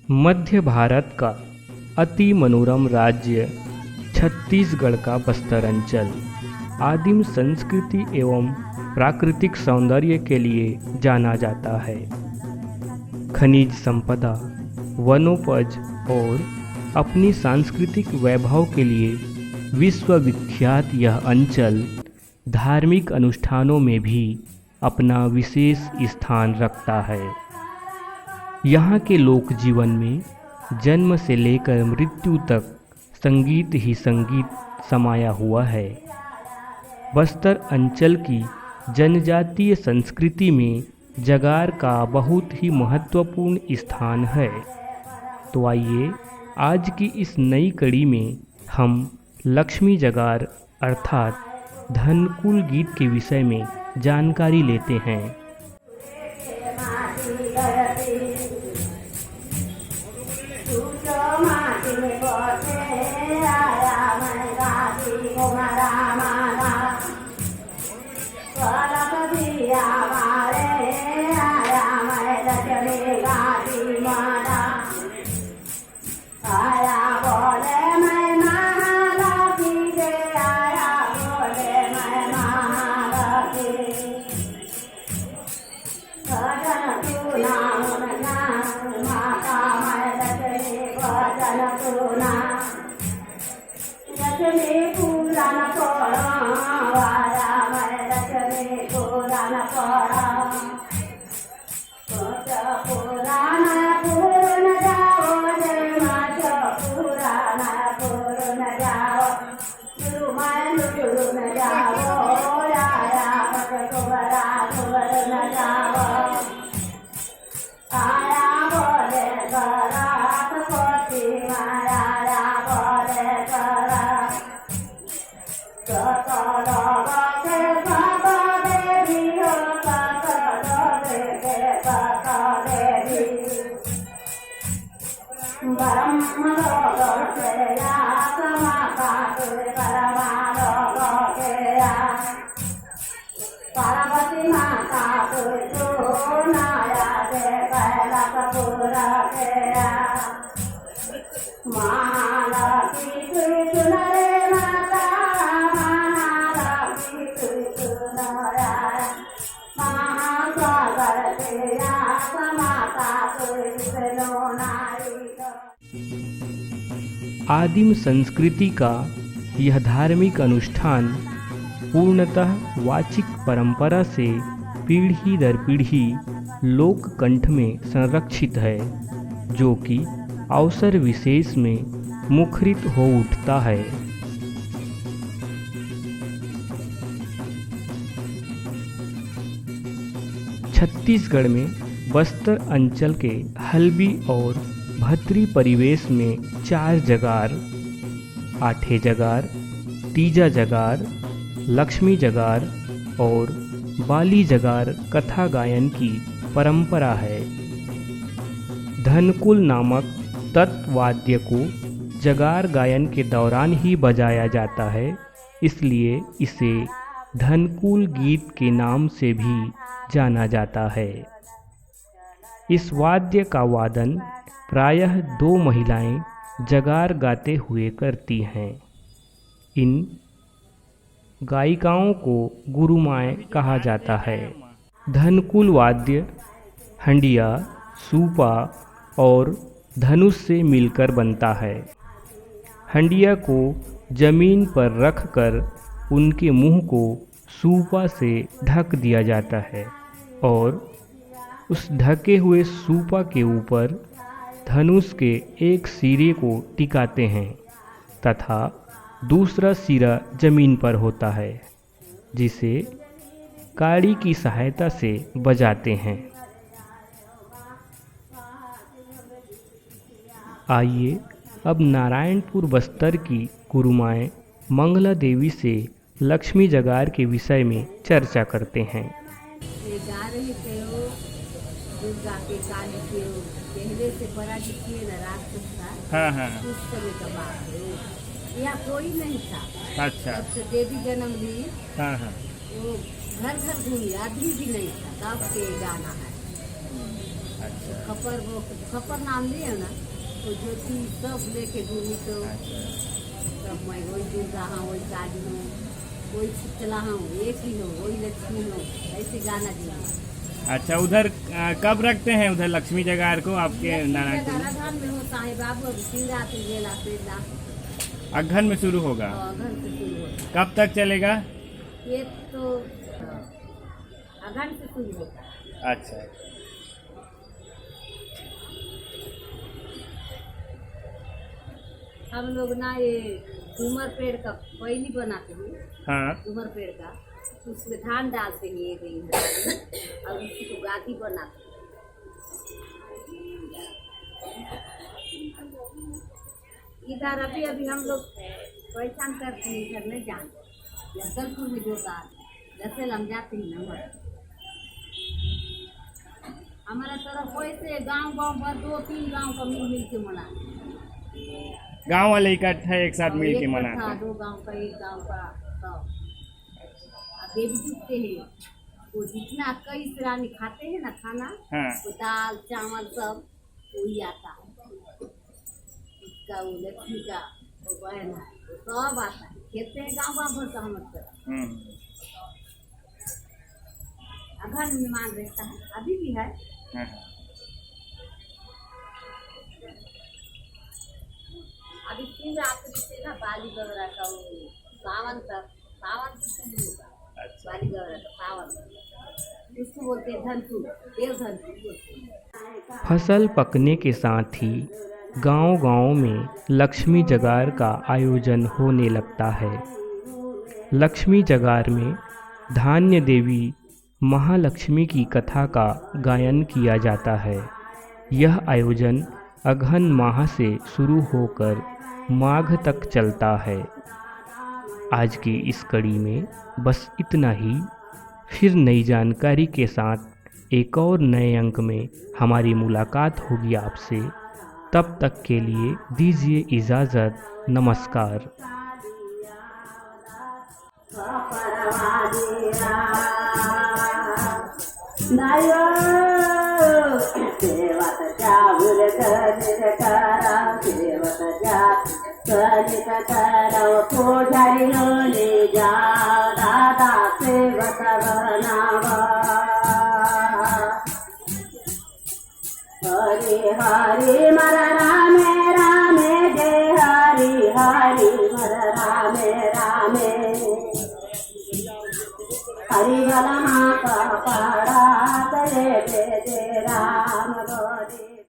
मध्य भारत का अति मनोरम राज्य छत्तीसगढ़ का बस्तर अंचल आदिम संस्कृति एवं प्राकृतिक सौंदर्य के लिए जाना जाता है। खनिज संपदा, वनोपज और अपनी सांस्कृतिक वैभव के लिए विश्वविख्यात यह अंचल धार्मिक अनुष्ठानों में भी अपना विशेष स्थान रखता है। यहाँ के लोक जीवन में जन्म से लेकर मृत्यु तक संगीत ही संगीत समाया हुआ है। बस्तर अंचल की जनजातीय संस्कृति में जगार का बहुत ही महत्वपूर्ण स्थान है। तो आइए आज की इस नई कड़ी में हम लक्ष्मी जगार अर्थात धनकुल गीत के विषय में जानकारी लेते हैं। आदिम संस्कृति का यह धार्मिक अनुष्ठान पूर्णतः वाचिक परंपरा से पीढ़ी दर पीढ़ी लोक कंठ में संरक्षित है, जो कि अवसर विशेष में मुखरित हो उठता है। छत्तीसगढ़ में बस्तर अंचल के हल्बी और भत्री परिवेश में 4 जगार, आठे जगार, तीजा जगार, लक्ष्मी जगार और बाली जगार कथा गायन की परंपरा है। धनकुल नामक तत्वाद्य को जगार गायन के दौरान ही बजाया जाता है, इसलिए इसे धनकुल गीत के नाम से भी जाना जाता है। इस वाद्य का वादन प्रायः 2 महिलाएं जगार गाते हुए करती हैं। इन गायिकाओं को गुरुमाएँ कहा जाता है। धनकुल वाद्य हंडिया, सूपा और धनुष से मिलकर बनता है। हंडिया को जमीन पर रखकर उनके मुंह को सूपा से ढक दिया जाता है और उस ढके हुए सूपा के ऊपर धनुष के एक सिरे को टिकाते हैं तथा दूसरा सिरा जमीन पर होता है, जिसे काड़ी की सहायता से बजाते हैं। आइए अब नारायणपुर बस्तर की गुरुमाएँ मंगला देवी से लक्ष्मी जगार के विषय में चर्चा करते हैं। दुर्गा के काली के पहले से बड़ा दिखिए न राक्षस था। हाँ। उस समय का बात है। यहाँ कोई नहीं था। अच्छा। जब से देवी जन्म ली, हाँ। वो घर घर घूमी, आदमी भी नहीं था। तब के गाना है। अच्छा। खपर नाम लिए ना, तो ज्योति सब लेके घूमी, तो सब मैं वही दुर्गा हाँ, वही काली हूँ, वही शीतला हूँ, एक ही हूँ, वही लक्ष्मी हूँ, ऐसे गाना दिए। अच्छा, उधर कब रखते हैं उधर लक्ष्मी जगार को आपके नारायणपुर में? अगहन में होता है बाबू, अब शिवरात्रि गेला फिर अगहन में शुरू होगा। अगहन से शुरू होता कब तक चलेगा? है। ये तो अगहन से शुरू होता है। अच्छा, हम लोग ना ये डूमर पेड़ का पहली बनाते हैं, हाँ। डूमर पेड़ का, उसमें धान डालते हैं एक और उसी को गादी बनाते हैं। इधर अभी अभी हम लोग पहचान करते हैं, इधर नहीं जानते। जगदलपुर में जो था, जैसे हम जाते हैं नंबर, हमारा तरफ वैसे गांव भर 2-3 गांव का मिल के मनाते हैं। गांव वाले इकट्ठा एक साथ मिल के एक मनाते था, हैं। 2 गांव का, 1 गांव का, सब देवी जुटते हैं। वो जितना कई रानी खाते हैं ना खाना, हाँ। तो दाल चावल सब वही आता है। इसका वो लक्ष्मी का वो बहन है, वो सब आता है, खेलते हैं गाँव भर का हम लोग। अगहन में मान रहता है, अभी भी है। हाँ। अभी शिवरात्रि से ना बाली गौरा का वो सावन से शुरू होगा। बाली गौरा का सावन, इसको बोलते हैं धनसू, देव धनसू बोलते हैं। फसल पकने के साथ ही गांव-गांव में लक्ष्मी जगार का आयोजन होने लगता है। लक्ष्मी जगार में धान्य देवी महालक्ष्मी की कथा का गायन किया जाता है। यह आयोजन अगहन माह से शुरू होकर माघ तक चलता है। आज की इस कड़ी में बस इतना ही। फिर नई जानकारी के साथ एक और नए अंक में हमारी मुलाकात होगी आपसे। तब तक के लिए दीजिए इजाज़त। नमस्कार। हरे हरे मर रामे रामे जय हरि हरि मर रामे रामे हरि बल का पाड़ा करे जय राम